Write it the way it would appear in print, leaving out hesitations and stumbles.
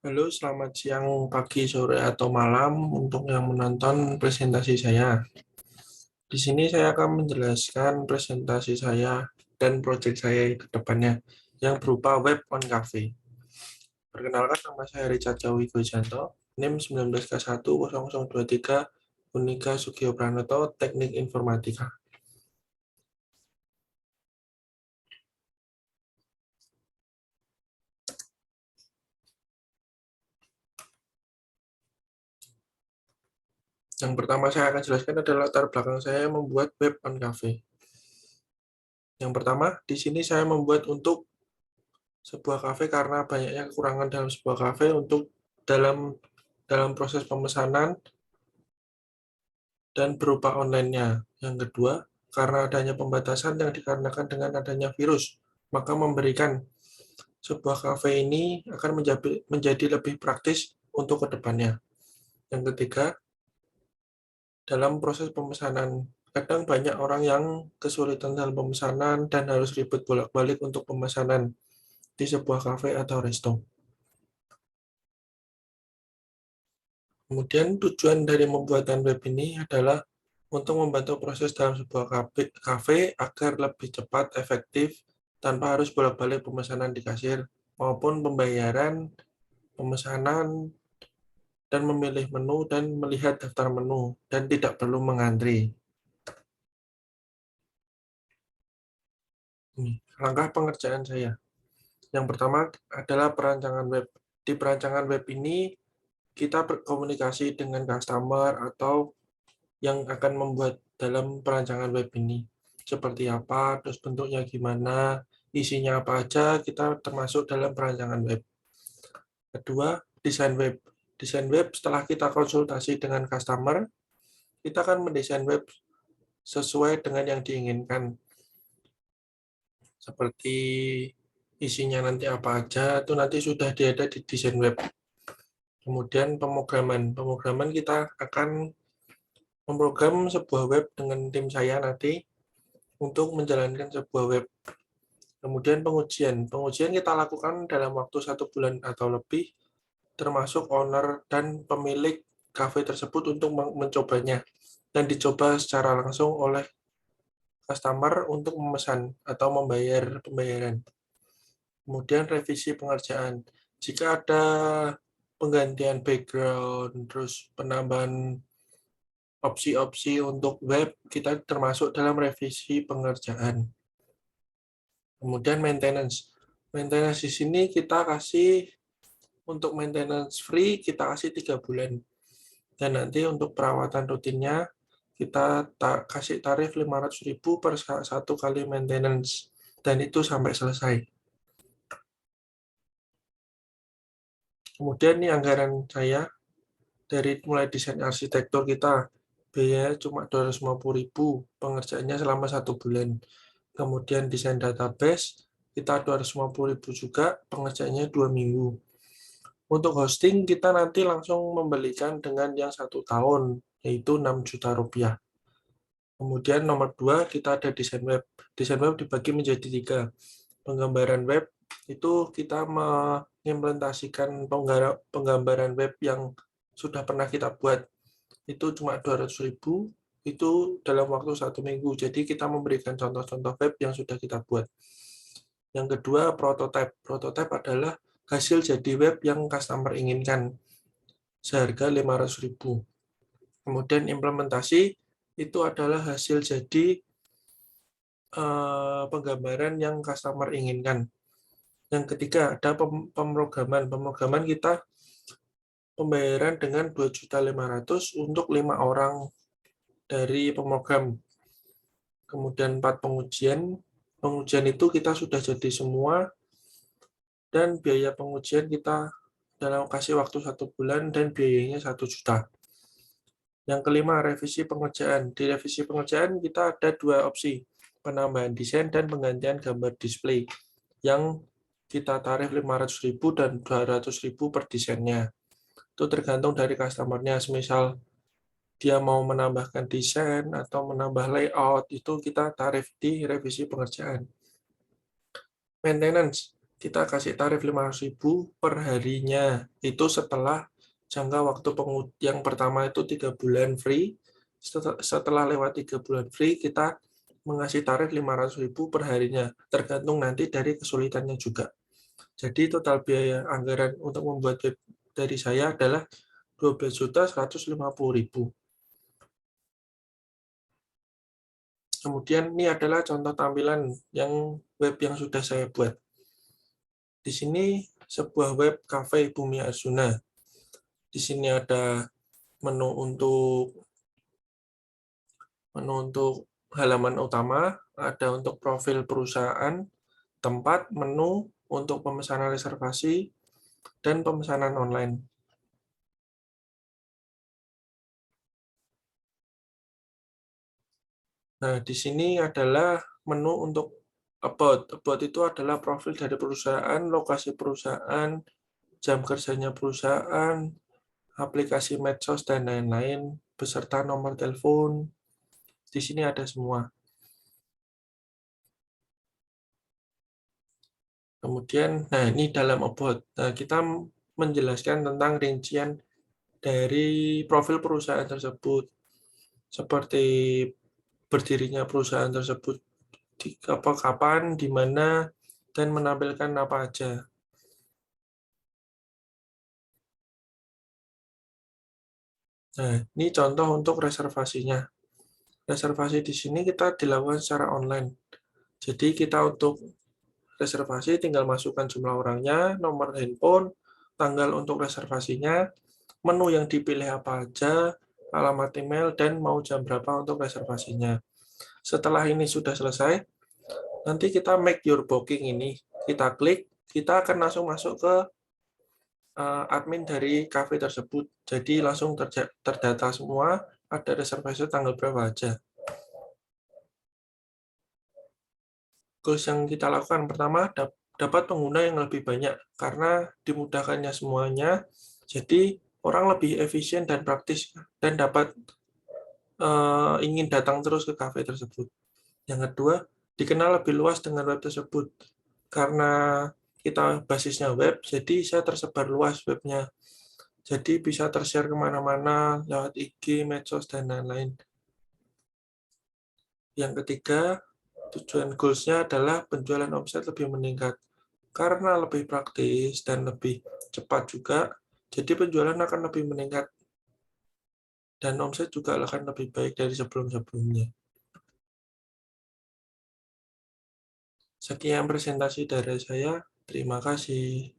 Halo, selamat siang, pagi, sore, atau malam untuk yang menonton presentasi saya. Di sini saya akan menjelaskan presentasi saya dan proyek saya ke depannya yang berupa web on cafe. Perkenalkan, nama saya Richard Jawi Gojanto, NIM 19K10023, Unika Sugio Pranoto, Teknik Informatika. Yang pertama saya akan jelaskan adalah latar belakang saya membuat web on cafe. Yang pertama, di sini saya membuat untuk sebuah kafe karena banyaknya kekurangan dalam sebuah kafe untuk dalam dalam proses pemesanan dan berupa online-nya. Yang kedua, karena adanya pembatasan yang dikarenakan dengan adanya virus, maka memberikan sebuah kafe ini akan menjadi lebih praktis untuk kedepannya. Yang ketiga, dalam proses pemesanan, kadang banyak orang yang kesulitan dalam pemesanan dan harus ribet bolak-balik untuk pemesanan di sebuah kafe atau resto. Kemudian tujuan dari pembuatan web ini adalah untuk membantu proses dalam sebuah kafe agar lebih cepat, efektif, tanpa harus bolak-balik pemesanan di kasir, maupun pembayaran, pemesanan, dan memilih menu dan melihat daftar menu, dan tidak perlu mengantri. Langkah pengerjaan saya. Yang pertama adalah perancangan web. Di perancangan web ini, kita berkomunikasi dengan customer atau yang akan membuat dalam perancangan web ini. Seperti apa, terus bentuknya gimana, isinya apa aja, kita termasuk dalam perancangan web. Kedua, desain web. Desain web setelah kita konsultasi dengan customer, kita akan mendesain web sesuai dengan yang diinginkan. Seperti isinya nanti apa aja, itu nanti sudah ada di desain web. Kemudian pemrograman. Pemrograman kita akan memprogram sebuah web dengan tim saya nanti untuk menjalankan sebuah web. Kemudian pengujian. Pengujian kita lakukan dalam waktu 1 bulan atau lebih, termasuk owner dan pemilik kafe tersebut untuk mencobanya dan dicoba secara langsung oleh customer untuk memesan atau membayar pembayaran. Kemudian revisi pengerjaan. Jika ada penggantian background, terus penambahan opsi-opsi untuk web, kita termasuk dalam revisi pengerjaan. Kemudian maintenance. Maintenance di sini kita kasih untuk maintenance free, kita kasih 3 bulan. Dan nanti untuk perawatan rutinnya, kita kasih tarif 500.000 per 1 kali maintenance. Dan itu sampai selesai. Kemudian ini anggaran saya, dari mulai desain arsitektur kita, biaya cuma 250.000, pengerjaannya selama 1 bulan. Kemudian desain database, kita 250.000 juga, pengerjaannya 2 minggu. Untuk hosting, kita nanti langsung membelikan dengan yang 1 tahun, yaitu 6 juta rupiah. Kemudian nomor 2, kita ada desain web. Desain web dibagi menjadi 3. Penggambaran web, itu kita mengimplementasikan penggambaran web yang sudah pernah kita buat. Itu cuma 200.000, itu dalam waktu 1 minggu. Jadi kita memberikan contoh-contoh web yang sudah kita buat. Yang kedua, prototype. Prototype adalah hasil jadi web yang customer inginkan, seharga 500.000. Kemudian implementasi, itu adalah hasil jadi penggambaran yang customer inginkan. Yang ketiga, ada pemrograman. Pemrograman kita pembayaran dengan 2.500.000 untuk 5 orang dari pemrogram. Kemudian 4, pengujian. Pengujian itu kita sudah jadi semua, dan biaya pengujian kita dalam kasih waktu 1 bulan dan biayanya 1 juta. Yang kelima, revisi pengerjaan. Di revisi pengerjaan kita ada 2 opsi, penambahan desain dan penggantian gambar display, yang kita tarif 500.000 dan 200.000 per desainnya. Itu tergantung dari customer-nya. Semisal dia mau menambahkan desain atau menambah layout, itu kita tarif di revisi pengerjaan. Maintenance. kita kasih tarif 500.000 per harinya. Itu setelah jangka waktu yang pertama itu 3 bulan free. Setelah lewat 3 bulan free, kita mengasih tarif 500.000 per harinya, tergantung nanti dari kesulitannya juga. Jadi total biaya anggaran untuk membuat web dari saya adalah 12.150.000. Kemudian ini adalah contoh tampilan yang web yang sudah saya buat. Di sini sebuah web cafe Bumi Arjuna. Di sini ada menu untuk halaman utama, ada untuk profil perusahaan, tempat, menu untuk pemesanan reservasi, dan pemesanan online. Nah, di sini adalah menu untuk about. About itu adalah profil dari perusahaan, lokasi perusahaan, jam kerjanya perusahaan, aplikasi medsos, dan lain-lain, beserta nomor telepon. Di sini ada semua. Kemudian, nah ini dalam about. Nah, kita menjelaskan tentang rincian dari profil perusahaan tersebut, seperti berdirinya perusahaan tersebut, kapan, di mana, dan menampilkan apa aja. Nah, ini contoh untuk reservasinya. Reservasi di sini kita dilakukan secara online. Jadi kita untuk reservasi tinggal masukkan jumlah orangnya, nomor handphone, tanggal untuk reservasinya, menu yang dipilih apa aja, alamat email, dan mau jam berapa untuk reservasinya. Setelah ini sudah selesai, nanti kita make your booking ini. Kita klik, kita akan langsung masuk ke admin dari cafe tersebut. Jadi langsung terdata semua, ada reservasi tanggal berapa aja. Goals yang kita lakukan pertama, dapat pengguna yang lebih banyak karena dimudahkannya semuanya. Jadi orang lebih efisien dan praktis dan dapat ingin datang terus ke kafe tersebut. Yang kedua, dikenal lebih luas dengan web tersebut. Karena kita basisnya web, jadi saya tersebar luas webnya. Jadi bisa tershare kemana-mana lewat IG, medsos, dan lain-lain. Yang ketiga, tujuan goals-nya adalah penjualan omset lebih meningkat. Karena lebih praktis dan lebih cepat juga, jadi penjualan akan lebih meningkat. Dan omset juga akan lebih baik dari sebelum-sebelumnya. Sekian presentasi dari saya. Terima kasih.